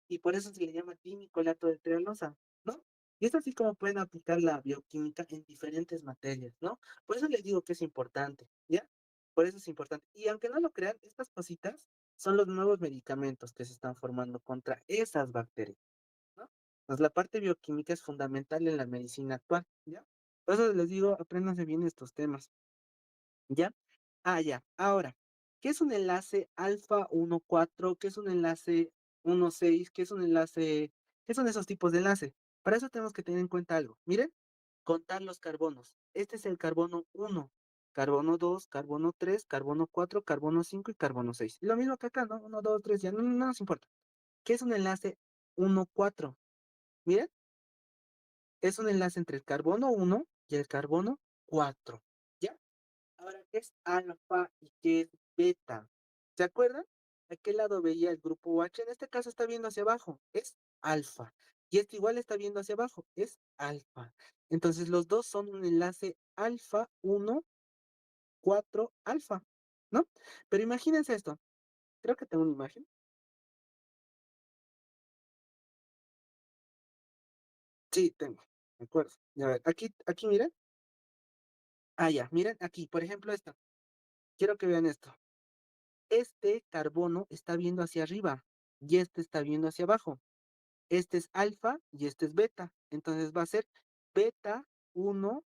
A: y por eso se le llama dimicolato de trealosa, ¿no? Y es así como pueden aplicar la bioquímica en diferentes materias, ¿no? Por eso les digo que es importante, ¿ya? Por eso es importante. Y aunque no lo crean, estas cositas son los nuevos medicamentos que se están formando contra esas bacterias, ¿no? Entonces, la parte bioquímica es fundamental en la medicina actual, ¿ya? Por eso les digo, apréndanse bien estos temas. ¿Ya? Ya. Ahora, ¿qué es un enlace alfa 1,4? ¿Qué es un enlace 1,6? ¿Qué es un enlace? ¿Qué son esos tipos de enlace? Para eso tenemos que tener en cuenta algo. Miren, contar los carbonos. Este es el carbono 1, carbono 2, carbono 3, carbono 4, carbono 5 y carbono 6. Lo mismo que acá, ¿no? 1, 2, 3, ya no nos importa. ¿Qué es un enlace 1,4? Miren, es un enlace entre el carbono 1 y el carbono 4. ¿Ya? Ahora, ¿qué es alfa y qué es beta? ¿Se acuerdan? ¿A qué lado veía el grupo OH? En este caso está viendo hacia abajo, es alfa. Y este igual está viendo hacia abajo, es alfa. Entonces los dos son un enlace alfa 1, 4, alfa, ¿no? Pero imagínense esto. Creo que tengo una imagen. Sí, tengo. De acuerdo. A ver, aquí miren. Ya, miren aquí, por ejemplo, esto. Quiero que vean esto. Este carbono está viendo hacia arriba y este está viendo hacia abajo. Este es alfa y este es beta. Entonces va a ser beta 1,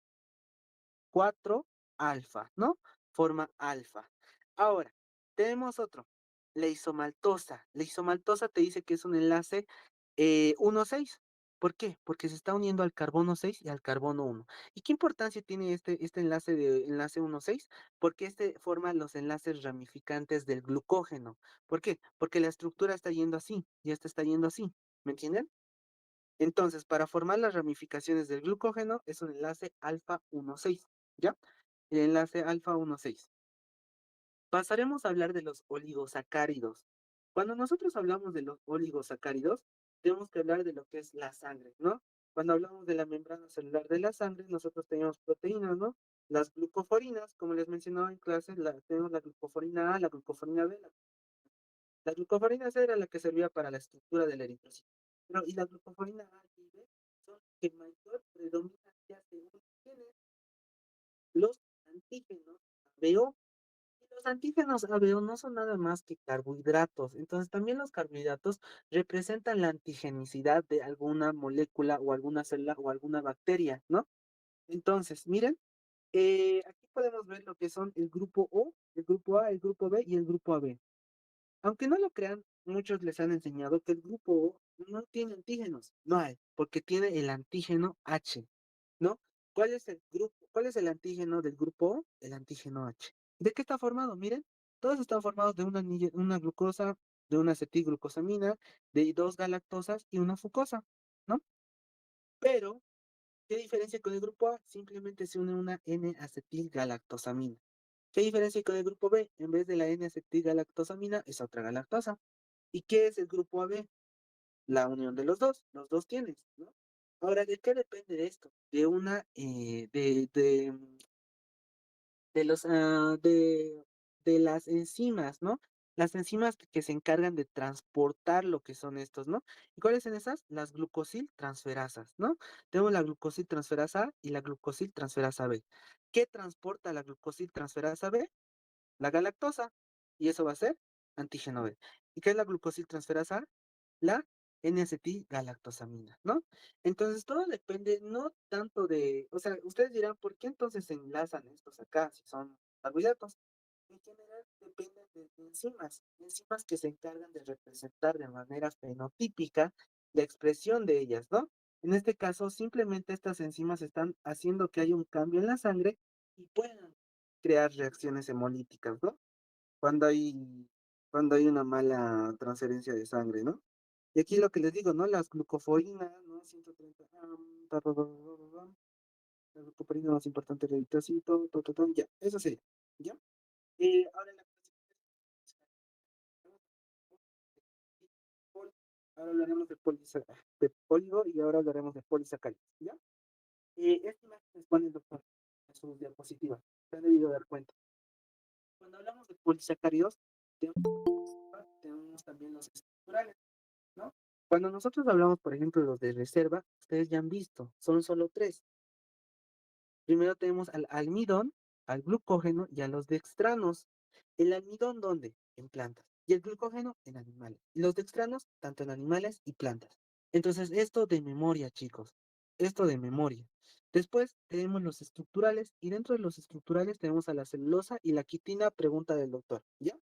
A: 4, alfa, ¿no? Forma alfa. Ahora, tenemos otro, la isomaltosa. La isomaltosa te dice que es un enlace 1,6. ¿Por qué? Porque se está uniendo al carbono 6 y al carbono 1. ¿Y qué importancia tiene este enlace de enlace 1,6? Porque este forma los enlaces ramificantes del glucógeno. ¿Por qué? Porque la estructura está yendo así y esta está yendo así. ¿Me entienden? Entonces, para formar las ramificaciones del glucógeno es un enlace alfa 1,6, ¿ya? El enlace alfa 1,6. Pasaremos a hablar de los oligosacáridos. Cuando nosotros hablamos de los oligosacáridos, tenemos que hablar de lo que es la sangre, ¿no? Cuando hablamos de la membrana celular de la sangre, nosotros tenemos proteínas, ¿no? Las glucoforinas, como les mencionaba en clase, tenemos la glucoforina A, la glucoforina B. La glucoforina C era la que servía para la estructura del eritrocito. Pero, y la glucoforina A y B son las que mayor predominancia según tienen los antígenos ABO. Los antígenos ABO no son nada más que carbohidratos, entonces también los carbohidratos representan la antigenicidad de alguna molécula o alguna célula o alguna bacteria, ¿no? Entonces, miren, aquí podemos ver lo que son el grupo O, el grupo A, el grupo B y el grupo AB. Aunque no lo crean, muchos les han enseñado que el grupo O no tiene antígenos, no hay, porque tiene el antígeno H, ¿no? ¿Cuál es el grupo, cuál es el antígeno del grupo O? El antígeno H. ¿De qué está formado? Miren, todos están formados de una glucosa, de una acetilglucosamina, de dos galactosas y una fucosa, ¿no? Pero, ¿qué diferencia con el grupo A? Simplemente se une una N-acetilgalactosamina. ¿Qué diferencia con el grupo B? En vez de la N-acetilgalactosamina es otra galactosa. ¿Y qué es el grupo AB? La unión de los dos tienes, ¿no? Ahora, ¿de qué depende esto? De una, de los, de las enzimas, ¿no? Las enzimas que se encargan de transportar lo que son estos, ¿no? ¿Y cuáles son esas? Las glucosiltransferasas, ¿no? Tenemos la glucosiltransferasa A y la glucosiltransferasa B. ¿Qué transporta la glucosiltransferasa B? La galactosa, y eso va a ser antígeno B. ¿Y qué es la glucosiltransferasa? La N-acetilgalactosamina, ¿no? Entonces todo depende no tanto de, o sea, ustedes dirán, ¿por qué entonces se enlazan estos acá si son carbohidratos? En general dependen de enzimas, enzimas que se encargan de representar de manera fenotípica la expresión de ellas, ¿no? En este caso, simplemente estas enzimas están haciendo que haya un cambio en la sangre y puedan crear reacciones hemolíticas, ¿no? Cuando hay, cuando hay una mala transferencia de sangre, ¿no? Y aquí lo que les digo, ¿no? Las glucoforinas, ¿no? 130, la glucoforina más importante del eritrocito, ya, eso sería, ¿ya? Ahora la ahora hablaremos de póligo y ahora hablaremos de polisacáridos, ¿ya? Esta imagen les pone el doctor en sus diapositivas, se han debido dar cuenta. Cuando hablamos de polisacáridos, tenemos también los estructurales, ¿no? Cuando nosotros hablamos, por ejemplo, de los de reserva, ustedes ya han visto, son solo tres. Primero tenemos al almidón, al glucógeno y a los dextranos. ¿El almidón dónde? En plantas. Y el glucógeno en animales. Y los dextranos tanto en animales y plantas. Entonces, esto de memoria, chicos. Esto de memoria. Después tenemos los estructurales y dentro de los estructurales tenemos a la celulosa y la quitina, pregunta del doctor. ¿Ya?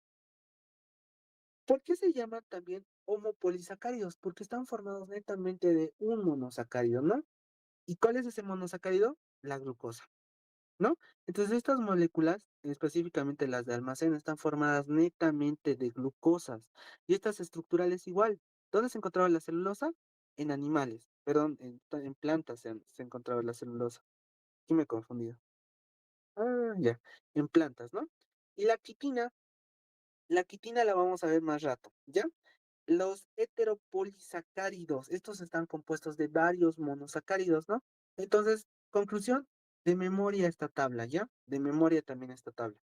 A: ¿Por qué se llaman también homopolisacáridos? Porque están formados netamente de un monosacárido, ¿no? ¿Y cuál es ese monosacárido? La glucosa, ¿no? Entonces estas moléculas, específicamente las de almacén, están formadas netamente de glucosas. Y estas estructurales igual. ¿Dónde se encontraba la celulosa? En animales, perdón, en plantas se encontraba la celulosa. Aquí me he confundido. Ah, ya, en plantas, ¿no? Y la quitina la vamos a ver más rato, ¿ya? Los heteropolisacáridos, estos están compuestos de varios monosacáridos, ¿no? Entonces, conclusión, de memoria esta tabla, ¿ya? De memoria también esta tabla.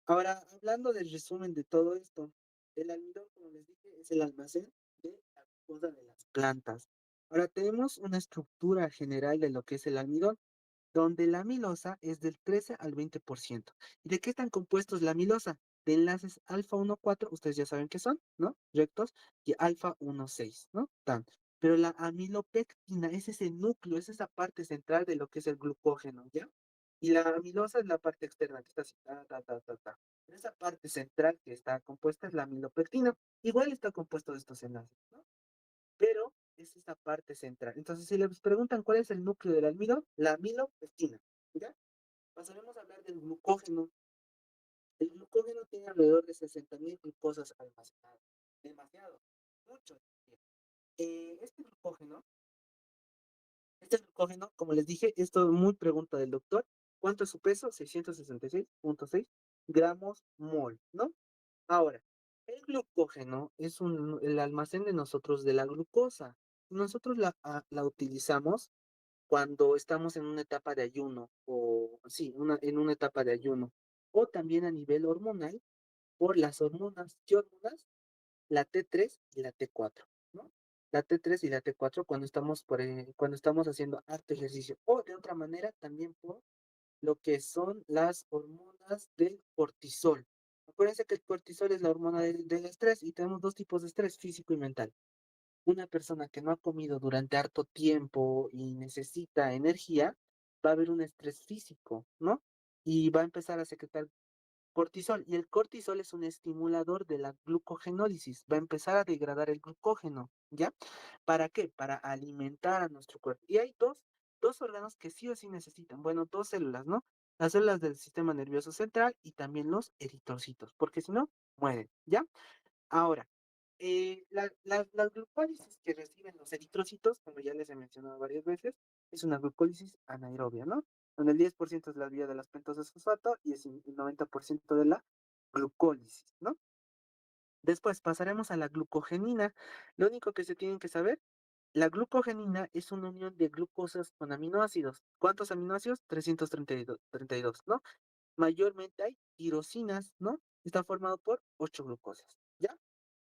A: Ahora, hablando del resumen de todo esto, el almidón, como les dije, es el almacén de la glucosa de las plantas. Ahora, tenemos una estructura general de lo que es el almidón donde la amilosa es del 13 al 20%. ¿Y de qué están compuestos la amilosa? De enlaces alfa 1,4, ustedes ya saben qué son, ¿no? Rectos, y alfa 1,6, ¿no? Tan. Pero la amilopectina es ese núcleo, es esa parte central de lo que es el glucógeno, ¿ya? Y la amilosa es la parte externa, que está así, ta. Esa parte central que está compuesta es la amilopectina. Igual está compuesto de estos enlaces, ¿no? Pero es esta parte central. Entonces, si les preguntan cuál es el núcleo del almidón, la amilopectina, ¿ya? Pasaremos a hablar del glucógeno. El glucógeno tiene alrededor de 60.000 glucosas almacenadas. Demasiado, mucho. Este glucógeno, este glucógeno, como les dije, esto es muy pregunta del doctor. ¿Cuánto es su peso? 666.6 gramos mol, ¿no? Ahora, el glucógeno es el almacén de nosotros de la glucosa. Nosotros la utilizamos cuando estamos en una etapa de ayuno, o sí, en una etapa de ayuno, o también a nivel hormonal por las hormonas. ¿Qué hormonas? La T3 y la T4, ¿no? La T3 y la T4 cuando estamos haciendo harto ejercicio, o de otra manera también por lo que son las hormonas del cortisol. Acuérdense que el cortisol es la hormona del estrés y tenemos dos tipos de estrés, físico y mental. Una persona que no ha comido durante harto tiempo y necesita energía, va a haber un estrés físico, ¿no? Y va a empezar a secretar cortisol. Y el cortisol es un estimulador de la glucogenólisis. Va a empezar a degradar el glucógeno, ¿ya? ¿Para qué? Para alimentar a nuestro cuerpo. Y hay dos órganos que sí o sí necesitan. Bueno, dos células, ¿no? Las células del sistema nervioso central y también los eritrocitos, porque si no, mueren, ¿ya? Ahora, la glucólisis que reciben los eritrocitos, como ya les he mencionado varias veces, es una glucólisis anaerobia, ¿no? Donde el 10% es la vía de las pentosas fosfato y es el 90% de la glucólisis, ¿no? Después pasaremos a la glucogenina. Lo único que se tienen que saber, la glucogenina es una unión de glucosas con aminoácidos. ¿Cuántos aminoácidos? 332, ¿no? Mayormente hay tirosinas, ¿no? Está formado por 8 glucosas, ¿ya?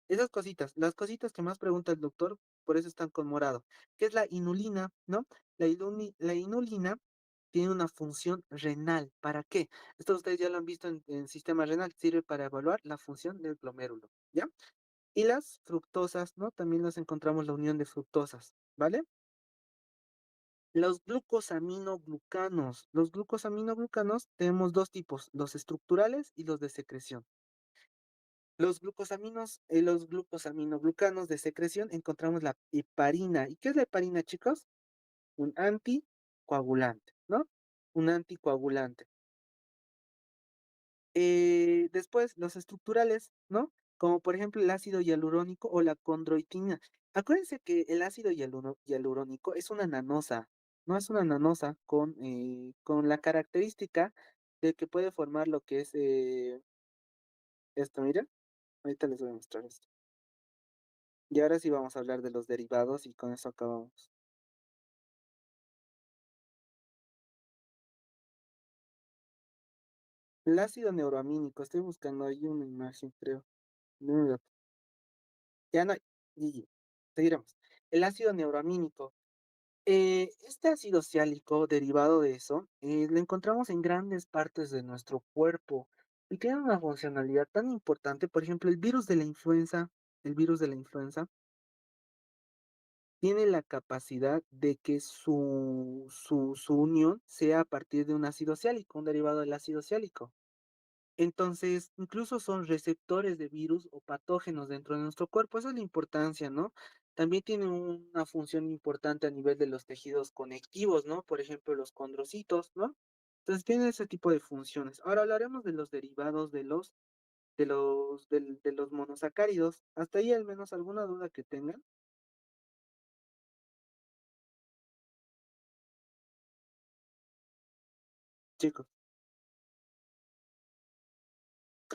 A: Esas cositas, las cositas que más pregunta el doctor, por eso están con morado, que es la inulina, ¿no? La inulina tiene una función renal. ¿Para qué? Esto ustedes ya lo han visto en sistema renal, sirve para evaluar la función del glomérulo, ¿ya? Y las fructosas, ¿no? También las encontramos la unión de fructosas, ¿vale? Los glucosaminoglucanos. Los glucosaminoglucanos tenemos dos tipos, los estructurales y los de secreción. Los glucosaminoglucanos de secreción encontramos la heparina. ¿Y qué es la heparina, chicos? Un anticoagulante, ¿no? Un anticoagulante. Después, los estructurales, ¿no? Como por ejemplo el ácido hialurónico o la condroitina. Acuérdense que el ácido hialurónico es una nanosa, no es una nanosa con la característica de que puede formar lo que es esto, miren. Ahorita les voy a mostrar esto. Y ahora sí vamos a hablar de los derivados y con eso acabamos. El ácido neuroamínico, estoy buscando ahí una imagen, creo. No me Ya no hay. GG. Seguiremos. El ácido neuroamínico. Este ácido ciálico derivado de eso, lo encontramos en grandes partes de nuestro cuerpo y tiene una funcionalidad tan importante. Por ejemplo, el virus de la influenza, tiene la capacidad de que su unión sea a partir de un ácido ciálico, un derivado del ácido ciálico. Entonces, incluso son receptores de virus o patógenos dentro de nuestro cuerpo. Esa es la importancia, ¿no? También tiene una función importante a nivel de los tejidos conectivos, ¿no? Por ejemplo, los condrocitos, ¿no? Entonces, tiene ese tipo de funciones. Ahora hablaremos de los derivados de los monosacáridos. Hasta ahí al menos alguna duda que tengan, chicos.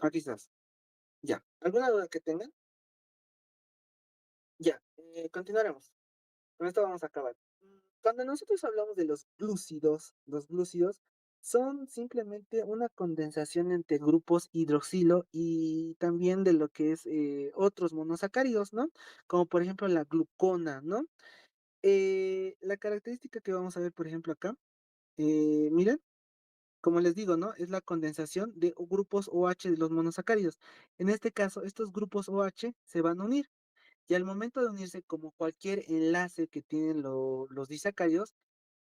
A: Aquí estás. Ya. ¿Alguna duda que tengan? Ya. Continuaremos. Con esto vamos a acabar. Cuando nosotros hablamos de los glúcidos son simplemente una condensación entre grupos hidroxilo y también de lo que es otros monosacáridos, ¿no? Como por ejemplo la glucona, ¿no? La característica que vamos a ver, por ejemplo, acá, miren, como les digo, ¿no? Es la condensación de grupos OH de los monosacáridos. En este caso, estos grupos OH se van a unir. Y al momento de unirse, como cualquier enlace que tienen los disacáridos,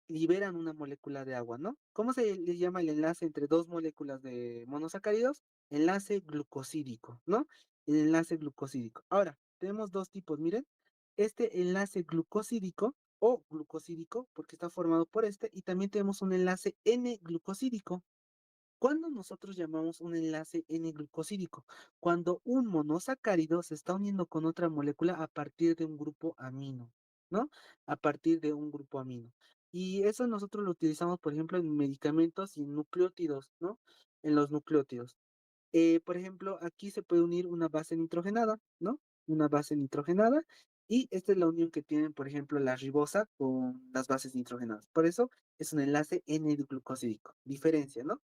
A: liberan una molécula de agua, ¿no? ¿Cómo se le llama el enlace entre dos moléculas de monosacáridos? Enlace glucosídico, ¿no? El enlace glucosídico. Ahora, tenemos dos tipos, miren. este enlace glucosídico o glucosídico, porque está formado por este, y también tenemos un enlace N-glucosídico. ¿Cuándo nosotros llamamos un enlace N-glucosídico? Cuando un monosacárido se está uniendo con otra molécula a partir de un grupo amino, ¿no? A partir de un grupo amino. Y eso nosotros lo utilizamos, por ejemplo, en medicamentos y en nucleótidos, ¿no? En los nucleótidos. Por ejemplo, aquí se puede unir una base nitrogenada, ¿no? Una base nitrogenada. Y esta es la unión que tienen, por ejemplo, la ribosa con las bases nitrogenadas. Por eso es un enlace N-glucosídico. Diferencia, ¿no?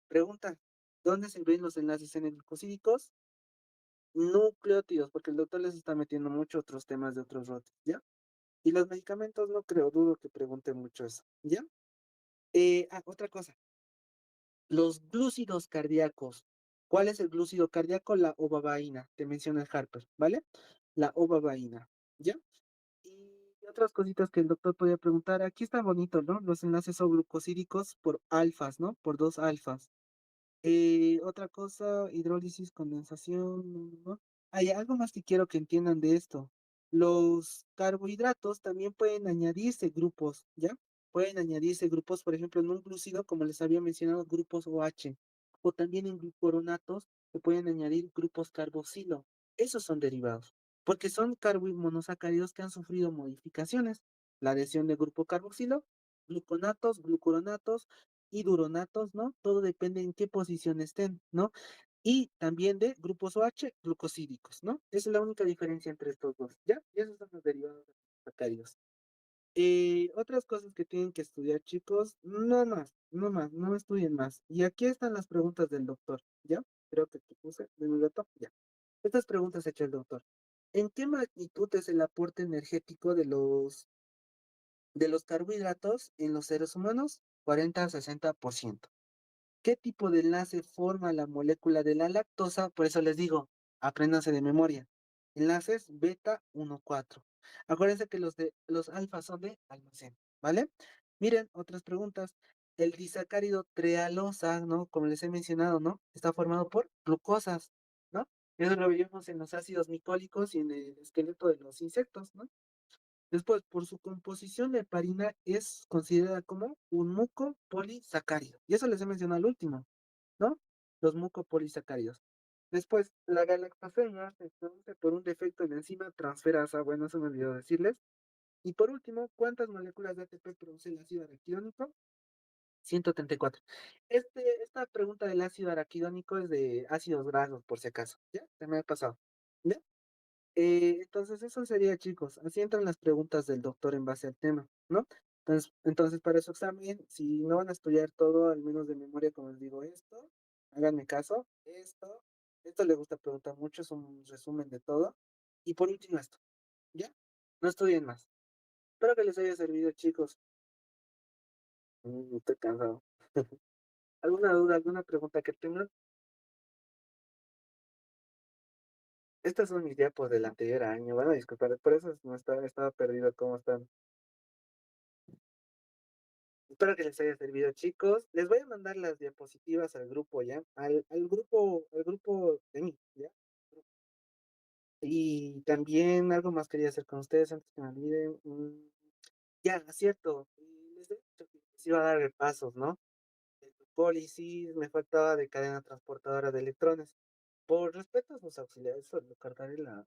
A: Pregunta, ¿dónde se ven los enlaces N-glucosídicos? Nucleótidos, porque el doctor les está metiendo mucho otros temas de otros rotes, ¿ya? Y los medicamentos no creo, dudo que pregunte mucho eso, ¿ya? Otra cosa, los glúcidos cardíacos. ¿Cuál es el glúcido cardíaco? La obabaína, te menciona el Harper, ¿vale? La obabaína, ¿ya? Y otras cositas que el doctor podía preguntar. Aquí está bonito, ¿no? Los enlaces son glucosídicos por alfas, ¿no? Por dos alfas. Otra cosa, hidrólisis, condensación, ¿no? Hay algo más que quiero que entiendan de esto. Los carbohidratos también pueden añadirse grupos, ¿ya? Pueden añadirse grupos, por ejemplo, en un glúcido, como les había mencionado, grupos OH, o también en glucoronatos se pueden añadir grupos carboxilo. Esos son derivados, porque son monosacáridos que han sufrido modificaciones. La adhesión de grupo carboxilo, gluconatos, glucoronatos, y duronatos, ¿no? Todo depende en qué posición estén, ¿no? Y también de grupos OH, glucosídicos, ¿no? Esa es la única diferencia entre estos dos, ¿ya? Y esos son los derivados de los sacáridos. Otras cosas que tienen que estudiar, chicos, no más, no más, no estudien más. Y aquí están las preguntas del doctor, ¿ya? Creo que te puse de mi gato, ya. Estas preguntas hecho el doctor. ¿En qué magnitud es el aporte energético de los carbohidratos en los seres humanos? 40 a 60%. ¿Qué tipo de enlace forma la molécula de la lactosa? Por eso les digo, apréndanse de memoria. Enlaces beta 1,4. Acuérdense que los alfa son de almacén, ¿vale? Miren, otras preguntas. El disacárido trealosa, ¿no? Como les he mencionado, ¿no? Está formado por glucosas, ¿no? Eso lo vemos en los ácidos micólicos y en el esqueleto de los insectos, ¿no? Después, por su composición, la heparina es considerada como un mucopolisacárido. Y eso les he mencionado al último, ¿no? Los mucopolisacáridos. Después, la galactosemia se produce por un defecto en la enzima transferasa. Bueno, eso me olvidó decirles. Y por último, ¿cuántas moléculas de ATP produce el ácido araquidónico? 134. Esta pregunta del ácido araquidónico es de ácidos grasos, por si acaso. ¿Ya? Se me ha pasado. ¿Ya? Entonces, eso sería, chicos. Así entran las preguntas del doctor en base al tema, ¿no? Entonces, para su examen, si no van a estudiar todo, al menos de memoria, como les digo, esto, háganme caso, esto le gusta preguntar mucho, es un resumen de todo. Y por último, esto, ¿ya? No estudien más. Espero que les haya servido, chicos. Estoy cansado. ¿Alguna duda, alguna pregunta que tengan? Estas son mis diapos del anterior año. Bueno, disculpar, por eso no estaba perdido cómo están. Espero que les haya servido, chicos. Les voy a mandar las diapositivas al grupo, ¿ya? Al grupo de mí, ¿ya? Y también algo más quería hacer con ustedes antes que me olviden. Ya, cierto. Les he dicho que les iba a dar repasos, ¿no? De glucólisis, me faltaba de cadena transportadora de electrones. Por respeto a sus auxiliares, solo cargaré la,